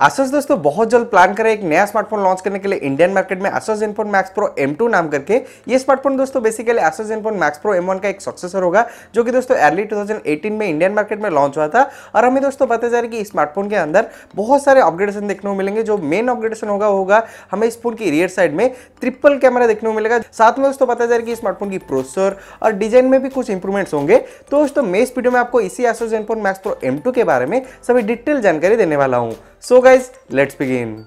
Asus दोस्तों बहुत जल्द प्लान करे एक नया स्मार्टफोन लॉन्च करने के लिए इंडियन मार्केट में Asus Zenfone Max Pro M2 नाम करके। ये स्मार्टफोन दोस्तों basically Asus Zenfone Max Pro M1 का एक सक्सेसर होगा, जो कि दोस्तों अर्ली 2018 में इंडियन मार्केट में लॉन्च हुआ था। और हमें दोस्तों पता चल रहा है कि इस स्मार्टफोन के अंदर बहुत सारे अपग्रेडेशन देखने को मिलेंगे। जो मेन अपग्रेडेशन होगा हमें इस फोन की रियर साइड में ट्रिपल कैमरा देखने को मिलेगा। साथ में दोस्तों पता चल रहा है कि स्मार्टफोन की प्रोसेसर और डिजाइन में भी कुछ इंप्रूवमेंट्स होंगे। तो दोस्तों मैं इस वीडियो में आपको इसी Asus Zenfone Max Pro M2 के बारे में सभी डिटेल जानकारी देने वाला हूं। So guys let's begin.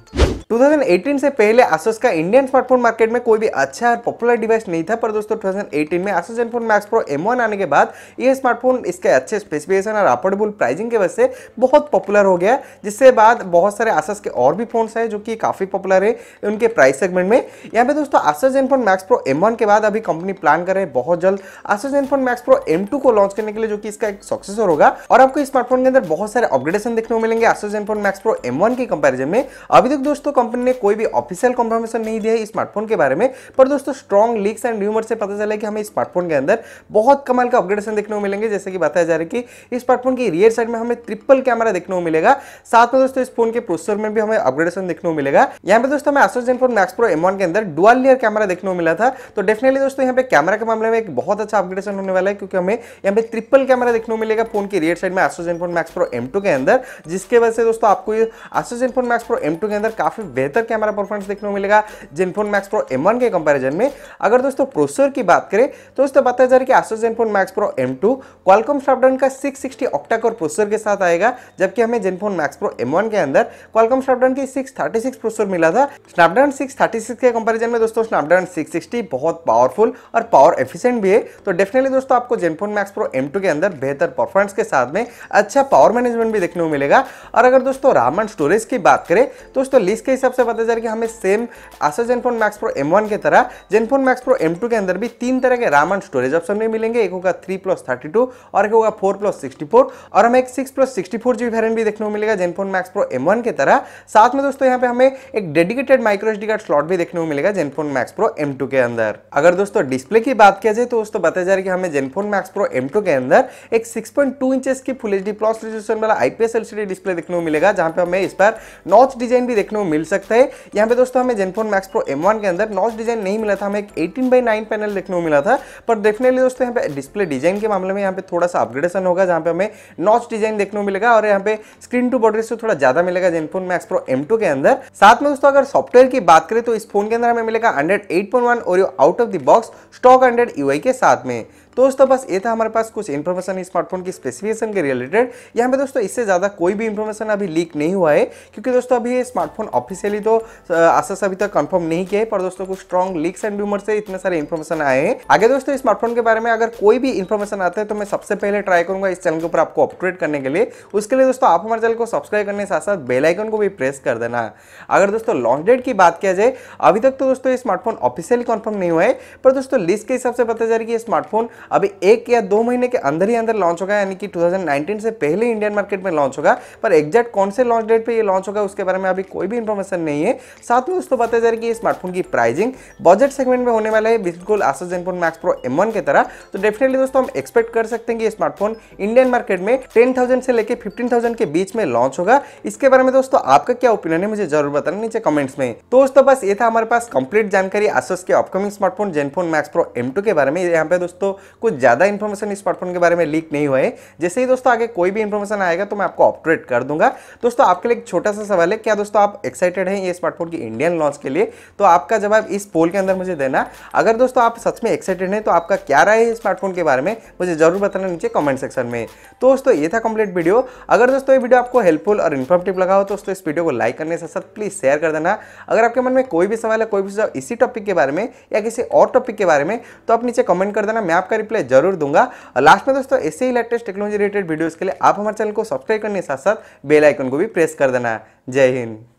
2018 से पहले Asus का इंडियन स्मार्टफोन मार्केट में कोई भी अच्छा और पॉपुलर डिवाइस नहीं था, पर दोस्तों 2018 में Asus Zenfone Max Pro M1 आने के बाद ये स्मार्टफोन इसके अच्छे स्पेसिफिकेशन और अफोर्डेबल प्राइसिंग की वजह से बहुत पॉपुलर हो गया। जिससे बाद बहुत सारे Asus के और भी फोन्स हैं जो कि काफी पॉपुलर है उनके प्राइस सेगमेंट में। यहाँ पे दोस्तों Asus Zenfone Max Pro M1 के बाद अभी कंपनी प्लान कर रहे हैं बहुत जल्द Asus Zenfone Max Pro M2 को लॉन्च करने के लिए, जो कि इसका एक सक्सेसर होगा। और आपको इस स्मार्टफोन के अंदर बहुत सारे अपग्रेडेशन देखने को मिलेंगे Asus Zenfone Max Pro M1 की कंपैरिजन में। अभी तक दोस्तों कंपनी ने कोई भी ऑफिशियल कंफर्मेशन नहीं दिया है इस स्मार्टफोन के बारे में, पर दोस्तों स्ट्रॉन्ग लीक्स एंड र्यूमर से पता चला है कि हमें इस स्मार्टफोन के अंदर बहुत कमाल का अपग्रेडेशन देखने को मिलेंगे। जैसे कि बताया जा रहा है कि इस स्मार्टफोन की रियर साइड में हमें ट्रिपल कैमरा देखने को मिलेगा। साथ में दोस्तों इस फोन के प्रोसेसर में भी हमें अपग्रेडेशन देखने को मिलेगा। यहाँ पे दोस्तों हमें Asus Zenfone Max Pro M1 के अंदर डुअल लेयर कैमरा देखने को मिला था। तो डेफिनेटली दोस्तों यहाँ पे कैमरा के मामले में एक बहुत अच्छा अपग्रेडेशन होने वाला है, क्योंकि हमें यहाँ पे ट्रिपल कैमरा देखने को मिलेगा फोन की रियर साइड में Asus Zenfone Max Pro M2 के अंदर, जिसके वजह से दोस्तों आपको Asus Zenfone Max Pro M2 के अंदर काफी बेहतर कैमरा परफॉर्मेंस देखने को मिलेगा Zenfone Max Pro M1 के कंपैरिजन में। अगर दोस्तों प्रोसेसर की बात करें तो दोस्तों बताया जा रहा है कि Asus Zenfone Max Pro M2 Qualcomm Snapdragon का 660 ऑक्टा कोर प्रोसेसर के साथ आएगा, जबकि हमें Zenfone Max Pro M1 के अंदर Qualcomm Snapdragon की 636 प्रोसेसर मिला था। Snapdragon 636 के कंपैरिजन में दोस्तों Snapdragon 660 बहुत पावरफुल और पावर एफिशिएंट भी है। तो डेफिनेटली दोस्तों आपको Zenfone Max Pro M2 के अंदर बेहतर परफॉर्मेंस के साथ में अच्छा पावर मैनेजमेंट भी देखने को मिलेगा। और अगर दोस्तों RAM एंड स्टोरेज की बात करें तो दोस्तों लिस्ट के हिसाब से पता चल रहा है कि हमें same Asus Zenfone Max Pro M1 की तरह Zenfone Max Pro M2 के अंदर भी तीन तरह के RAM एंड स्टोरेज ऑप्शन में मिलेंगे। एक होगा 3+32 और एक होगा 4+64 और हमें एक 6+64 GB वेरिएंट भी देखने को मिलेगा Zenfone Max Pro M1 की तरह। साथ में दोस्तों यहाँ पे हमें एक dedicated micro SD card slot भी देखने को मिलेगा Zenfone Max Pro M2 के अंदर। अगर दोस्तों डिस्प्ले की बात किया जाए तो दोस्तों बताया जा रहा है कि हमें Zenfone Max Pro M2 के अंदर एक 6.2 इंचेस की फुल HD प्लस रेजोल्यूशन वाला IPS LCD डिस्प्ले देखने को मिलेगा, जहां पे हमें इस पर नॉच डिजाइन भी देखने को मिल सकता है। यहाँ पे दोस्तों हमें Zenfone Max Pro M1 के अंदर नॉच डिजाइन नहीं मिला था, हमें एक 18:9 पैनल देखने को मिला था। पर डेफिनेटली दोस्तों यहाँ पे डिस्प्ले डिजाइन के मामले में यहाँ पे थोड़ा सा अपग्रेडेशन होगा, जहाँ पे हमें नॉच डिजाइन देखने को मिलेगा और यहाँ पे स्क्रीन टू बॉडी रेशियो थोड़ा ज्यादा मिलेगा Zenfone Max Pro M2 के अंदर। साथ में दोस्तों अगर सॉफ्टवेयर की बात करें तो इस फोन के अंदर हमें मिलेगा Android 8.1 Oreo out of the box stock Android UI के साथ में। तो दोस्तों बस ये था हमारे पास कुछ इन्फॉर्मेशन स्मार्टफोन की स्पेसिफिकेशन के रिलेटेड। यहाँ पे दोस्तों इससे ज्यादा कोई भी इन्फॉर्मेशन अभी लीक नहीं हुआ है, क्योंकि दोस्तों अभी ये स्मार्टफोन ऑफिशियली तो Asus अभी तक कंफर्म नहीं किया है, पर दोस्तों कुछ स्ट्रॉन्ग लीक्स एंड रूमर से इतने सारे इन्फॉर्मेशन आए हैं। आगे दोस्तों इस स्मार्टफोन के बारे में अगर कोई भी इन्फॉर्मेशन आता है तो मैं सबसे पहले ट्राई करूंगा इस चैनल के ऊपर आपको अपडेट करने के लिए। उसके लिए दोस्तों आप हमारे चैनल को सब्सक्राइब करने के साथ साथ बेल आइकन को भी प्रेस कर देना। अगर दोस्तों लॉन्च डेट की बात किया जाए, अभी तक तो दोस्तों ये स्मार्टफोन ऑफिशियली कंफर्म नहीं हुआ है, पर दोस्तों लिस्ट के हिसाब से पता जा रहा है कि ये स्मार्टफोन अभी 1 या 2 महीने के अंदर ही अंदर लॉन्च होगा, यानी कि 2019 से पहले इंडियन मार्केट में लॉन्च होगा। पर एग्जैक्ट कौन से लॉन्च डेट पे ये लॉन्च होगा उसके बारे में अभी कोई भी इंफॉर्मेशन नहीं है। साथ में दोस्तों बताया जा रहा है कि ये स्मार्टफोन की प्राइसिंग बजट सेगमेंट में होने वाला है, बिल्कुल Asus Zenfone Max Pro M1 की तरह। तो डेफिनेटली दोस्तों हम एक्सपेक्ट कर सकते हैं कि ये स्मार्टफोन इंडियन मार्केट में 10,000 से लेके 15,000 के बीच में लॉन्च होगा। इसके बारे में दोस्तों आपका क्या ओपिनियन है मुझे जरूर बताना नीचे कमेंट्स में। तो दोस्तों बस ये था हमारे पास कंप्लीट जानकारी Asus के upcoming smartphone Zenfone Max Pro M2 के बारे में। यहाँ पे दोस्तों कुछ ज्यादा इन्फॉर्मेशन इस स्मार्टफोन के बारे में लीक नहीं हुआ है। जैसे ही दोस्तों आगे कोई भी इंफॉर्मेशन आएगा तो मैं आपको अपडेट कर दूंगा। दोस्तों आपके लिए एक छोटा सा सवाल है, क्या दोस्तों आप एक्साइटेड हैं ये स्मार्टफोन की इंडियन लॉन्च के लिए? तो आपका जवाब इस पोल के अंदर मुझे देना। अगर दोस्तों आप सच में एक्साइटेड हैं तो आपका क्या राय है स्मार्टफोन के बारे में मुझे जरूर बताना नीचे कमेंट सेक्शन में। तो दोस्तों ये था कंप्लीट वीडियो। अगर दोस्तों ये वीडियो आपको हेल्पफुल और इन्फॉर्मेटिव लगा हो तो दोस्तों इस वीडियो को लाइक करने से साथ प्लीज शेयर कर देना। अगर आपके मन में कोई भी सवाल है, कोई भी सुझाव इसी टॉपिक के बारे में या किसी और टॉपिक के बारे में, तो आप नीचे कमेंट कर देना, मैं आपका रिप्लाई जरूर दूंगा। और लास्ट में दोस्तों ऐसे ही लेटेस्ट टेक्नोलॉजी रिलेटेड वीडियोस के लिए आप हमारे चैनल को सब्सक्राइब करने के साथ साथ बेल आइकन को भी प्रेस कर देना। जय हिंद।